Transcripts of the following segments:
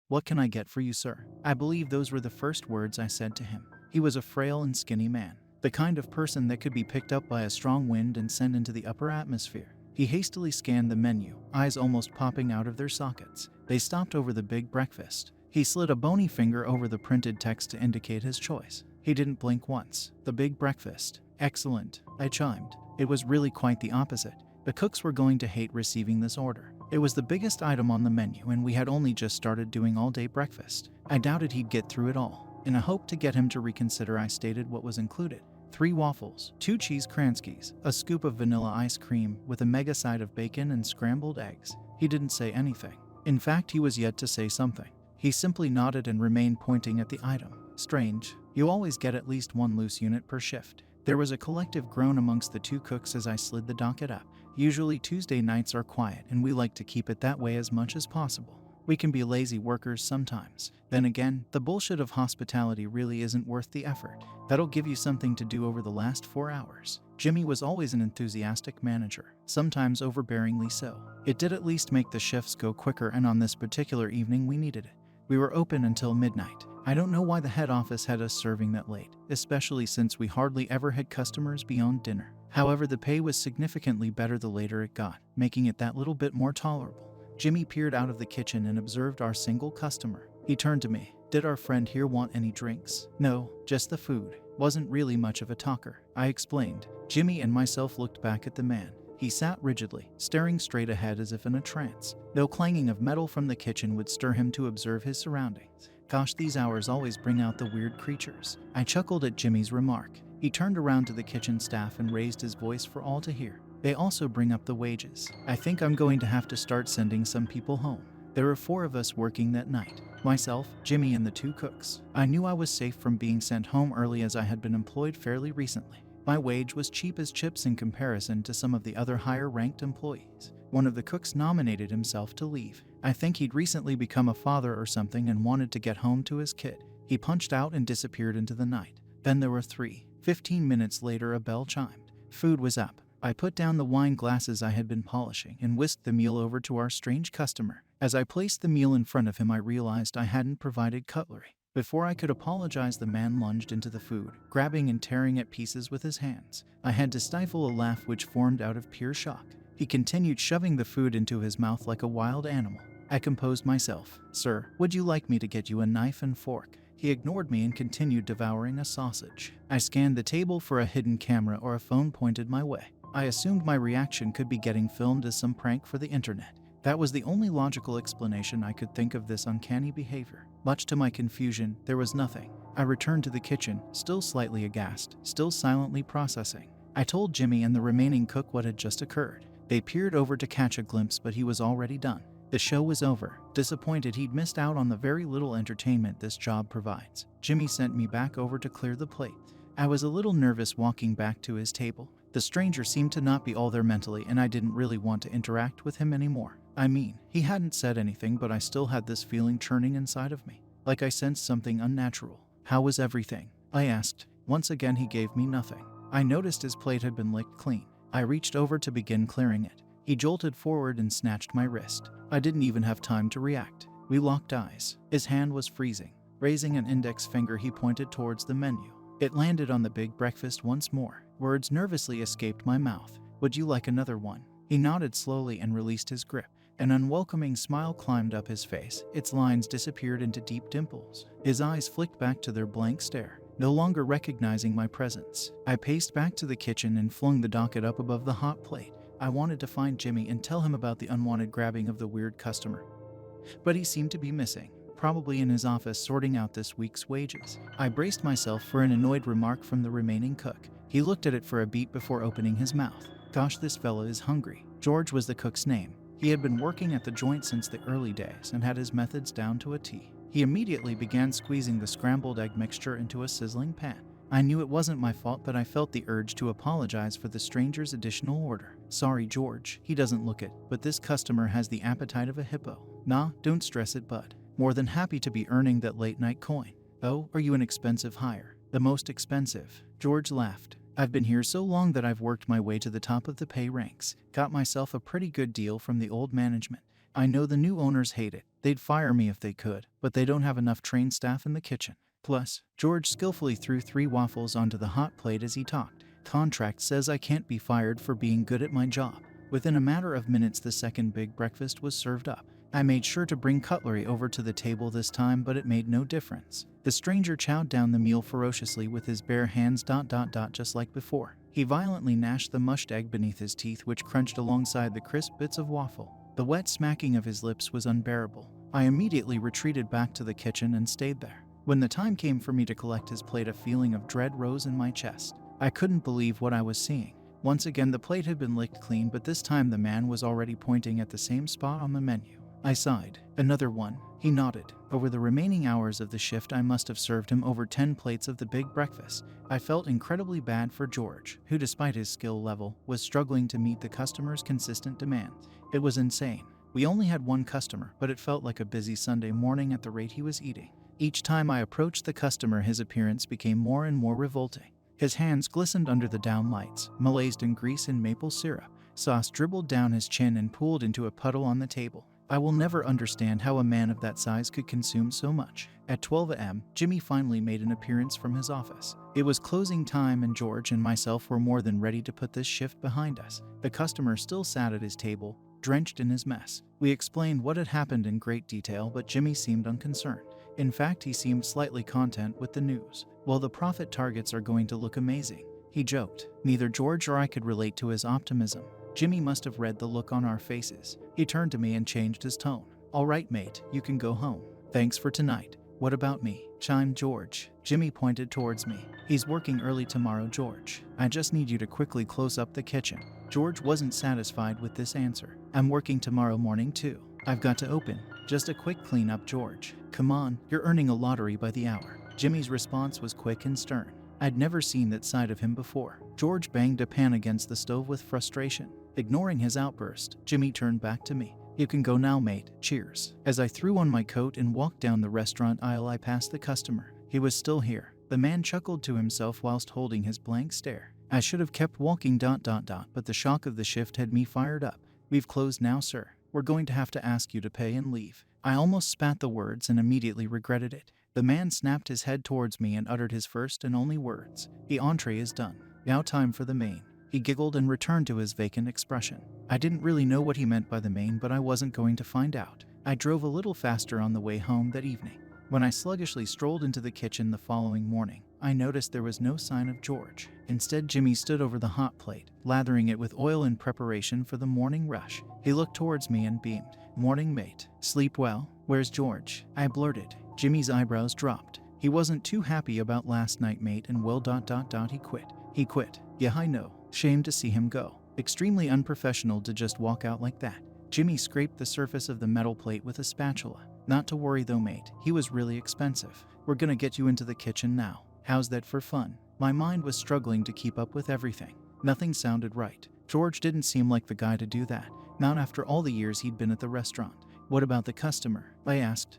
"What can I get for you, sir?" I believe those were the first words I said to him. He was a frail and skinny man, the kind of person that could be picked up by a strong wind and sent into the upper atmosphere. He hastily scanned the menu, eyes almost popping out of their sockets. They stopped over the big breakfast. He slid a bony finger over the printed text to indicate his choice. He didn't blink once. The big breakfast. Excellent, I chimed. It was really quite the opposite. The cooks were going to hate receiving this order. It was the biggest item on the menu, and we had only just started doing all-day breakfast. I doubted he'd get through it all. In a hope to get him to reconsider, I stated what was included. 3 waffles, 2 cheese Kranskis, a scoop of vanilla ice cream with a mega side of bacon and scrambled eggs. He didn't say anything. In fact, he was yet to say something. He simply nodded and remained pointing at the item. Strange. You always get at least 1 loose unit per shift. There was a collective groan amongst the 2 cooks as I slid the docket up. Usually Tuesday nights are quiet, and we like to keep it that way as much as possible. We can be lazy workers sometimes. Then again, the bullshit of hospitality really isn't worth the effort. That'll give you something to do over the last 4 hours. Jimmy was always an enthusiastic manager, sometimes overbearingly so. It did at least make the shifts go quicker, and on this particular evening we needed it. We were open until midnight. I don't know why the head office had us serving that late, especially since we hardly ever had customers beyond dinner. However, the pay was significantly better the later it got, making it that little bit more tolerable. Jimmy peered out of the kitchen and observed our single customer. He turned to me. "Did our friend here want any drinks?" "No, just the food. Wasn't really much of a talker," I explained. Jimmy and myself looked back at the man. He sat rigidly, staring straight ahead as if in a trance. No clanging of metal from the kitchen would stir him to observe his surroundings. Gosh, these hours always bring out the weird creatures. I chuckled at Jimmy's remark. He turned around to the kitchen staff and raised his voice for all to hear. "They also bring up the wages. I think I'm going to have to start sending some people home." There were 4 of us working that night. Myself, Jimmy, and the 2 cooks. I knew I was safe from being sent home early as I had been employed fairly recently. My wage was cheap as chips in comparison to some of the other higher-ranked employees. One of the cooks nominated himself to leave. I think he'd recently become a father or something and wanted to get home to his kid. He punched out and disappeared into the night. Then there were 3. 15 minutes later, a bell chimed. Food was up. I put down the wine glasses I had been polishing and whisked the meal over to our strange customer. As I placed the meal in front of him, I realized I hadn't provided cutlery. Before I could apologize, the man lunged into the food, grabbing and tearing at pieces with his hands. I had to stifle a laugh which formed out of pure shock. He continued shoving the food into his mouth like a wild animal. I composed myself. "Sir, would you like me to get you a knife and fork?" He ignored me and continued devouring a sausage. I scanned the table for a hidden camera or a phone pointed my way. I assumed my reaction could be getting filmed as some prank for the internet. That was the only logical explanation I could think of this uncanny behavior. Much to my confusion, there was nothing. I returned to the kitchen, still slightly aghast, still silently processing. I told Jimmy and the remaining cook what had just occurred. They peered over to catch a glimpse, but he was already done. The show was over. Disappointed he'd missed out on the very little entertainment this job provides, Jimmy sent me back over to clear the plate. I was a little nervous walking back to his table. The stranger seemed to not be all there mentally, and I didn't really want to interact with him anymore. I mean, he hadn't said anything, but I still had this feeling churning inside of me, like I sensed something unnatural. "How was everything?" I asked. Once again, he gave me nothing. I noticed his plate had been licked clean. I reached over to begin clearing it. He jolted forward and snatched my wrist. I didn't even have time to react. We locked eyes. His hand was freezing. Raising an index finger, he pointed towards the menu. It landed on the big breakfast once more. Words nervously escaped my mouth. "Would you like another one?" He nodded slowly and released his grip. An unwelcoming smile climbed up his face. Its lines disappeared into deep dimples. His eyes flicked back to their blank stare, no longer recognizing my presence. I paced back to the kitchen and flung the docket up above the hot plate. I wanted to find Jimmy and tell him about the unwanted grabbing of the weird customer, but he seemed to be missing, probably in his office sorting out this week's wages. I braced myself for an annoyed remark from the remaining cook. He looked at it for a beat before opening his mouth. "Gosh, this fella is hungry." George was the cook's name. He had been working at the joint since the early days and had his methods down to a T. He immediately began squeezing the scrambled egg mixture into a sizzling pan. I knew it wasn't my fault, but I felt the urge to apologize for the stranger's additional order. "Sorry, George, he doesn't look it, but this customer has the appetite of a hippo." "Nah, don't stress it, bud. More than happy to be earning that late-night coin." "Oh, are you an expensive hire?" "The most expensive." George laughed. "I've been here so long that I've worked my way to the top of the pay ranks. Got myself a pretty good deal from the old management. I know the new owners hate it. They'd fire me if they could, but they don't have enough trained staff in the kitchen. Plus, George skillfully threw 3 waffles onto the hot plate as he talked. Contract says I can't be fired for being good at my job. Within a matter of minutes, the second big breakfast was served up. I made sure to bring cutlery over to the table this time, but it made no difference. The stranger chowed down the meal ferociously with his bare hands ... just like before. He violently gnashed the mushed egg beneath his teeth, which crunched alongside the crisp bits of waffle. The wet smacking of his lips was unbearable. I immediately retreated back to the kitchen and stayed there. When the time came for me to collect his plate, a feeling of dread rose in my chest. I couldn't believe what I was seeing. Once again, the plate had been licked clean, but this time the man was already pointing at the same spot on the menu. I sighed. Another one. He nodded. Over the remaining hours of the shift, I must have served him over 10 plates of the big breakfast. I felt incredibly bad for George, who despite his skill level, was struggling to meet the customers' consistent demands. It was insane. We only had one customer, but it felt like a busy Sunday morning at the rate he was eating. Each time I approached the customer, his appearance became more and more revolting. His hands glistened under the downlights, malaised in grease and maple syrup. Sauce dribbled down his chin and pooled into a puddle on the table. I will never understand how a man of that size could consume so much. At 12 a.m., Jimmy finally made an appearance from his office. It was closing time, and George and myself were more than ready to put this shift behind us. The customer still sat at his table, drenched in his mess. We explained what had happened in great detail, but Jimmy seemed unconcerned. In fact, he seemed slightly content with the news. Well, the profit targets are going to look amazing, he joked. Neither George or I could relate to his optimism. Jimmy must have read the look on our faces. He turned to me and changed his tone. All right, mate, you can go home. Thanks for tonight. What about me? Chimed George. Jimmy pointed towards me. He's working early tomorrow, George. I just need you to quickly close up the kitchen. George wasn't satisfied with this answer. I'm working tomorrow morning too. I've got to open. Just a quick cleanup, George. Come on, you're earning a lottery by the hour. Jimmy's response was quick and stern. I'd never seen that side of him before. George banged a pan against the stove with frustration. Ignoring his outburst, Jimmy turned back to me. You can go now, mate. Cheers. As I threw on my coat and walked down the restaurant aisle, I passed the customer. He was still here. The man chuckled to himself whilst holding his blank stare. I should have kept walking ... but the shock of the shift had me fired up. We've closed now, sir. We're going to have to ask you to pay and leave. I almost spat the words and immediately regretted it. The man snapped his head towards me and uttered his first and only words. The entree is done. Now time for the main. He giggled and returned to his vacant expression. I didn't really know what he meant by the main, but I wasn't going to find out. I drove a little faster on the way home that evening. When I sluggishly strolled into the kitchen the following morning, I noticed there was no sign of George. Instead, Jimmy stood over the hot plate, lathering it with oil in preparation for the morning rush. He looked towards me and beamed. Morning, mate. Sleep well? Where's George? I blurted. Jimmy's eyebrows dropped. He wasn't too happy about last night, mate, and well ... he quit. He quit. Yeah, I know. Shame to see him go. Extremely unprofessional to just walk out like that. Jimmy scraped the surface of the metal plate with a spatula. Not to worry though, mate. He was really expensive. We're gonna get you into the kitchen now. How's that for fun? My mind was struggling to keep up with everything. Nothing sounded right. George didn't seem like the guy to do that. Not after all the years he'd been at the restaurant. What about the customer? I asked.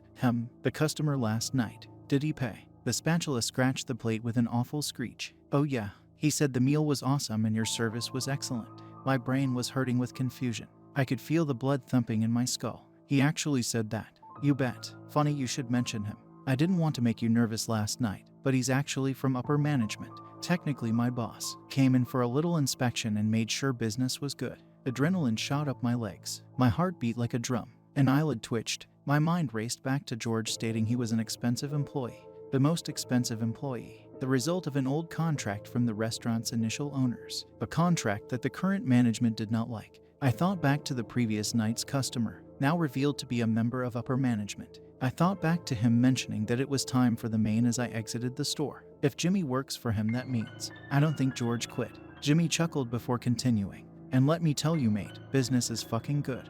The customer last night. Did he pay? The spatula scratched the plate with an awful screech. Oh yeah. He said the meal was awesome and your service was excellent. My brain was hurting with confusion. I could feel the blood thumping in my skull. He actually said that. You bet. Funny you should mention him. I didn't want to make you nervous last night, but he's actually from upper management. Technically my boss. Came in for a little inspection and made sure business was good. Adrenaline shot up my legs. My heart beat like a drum. An eyelid twitched. My mind raced back to George stating he was an expensive employee. The most expensive employee. The result of an old contract from the restaurant's initial owners. A contract that the current management did not like. I thought back to the previous night's customer, now revealed to be a member of upper management. I thought back to him mentioning that it was time for the main as I exited the store. If Jimmy works for him, that means I don't think George quit. Jimmy chuckled before continuing. And let me tell you, mate, business is fucking good.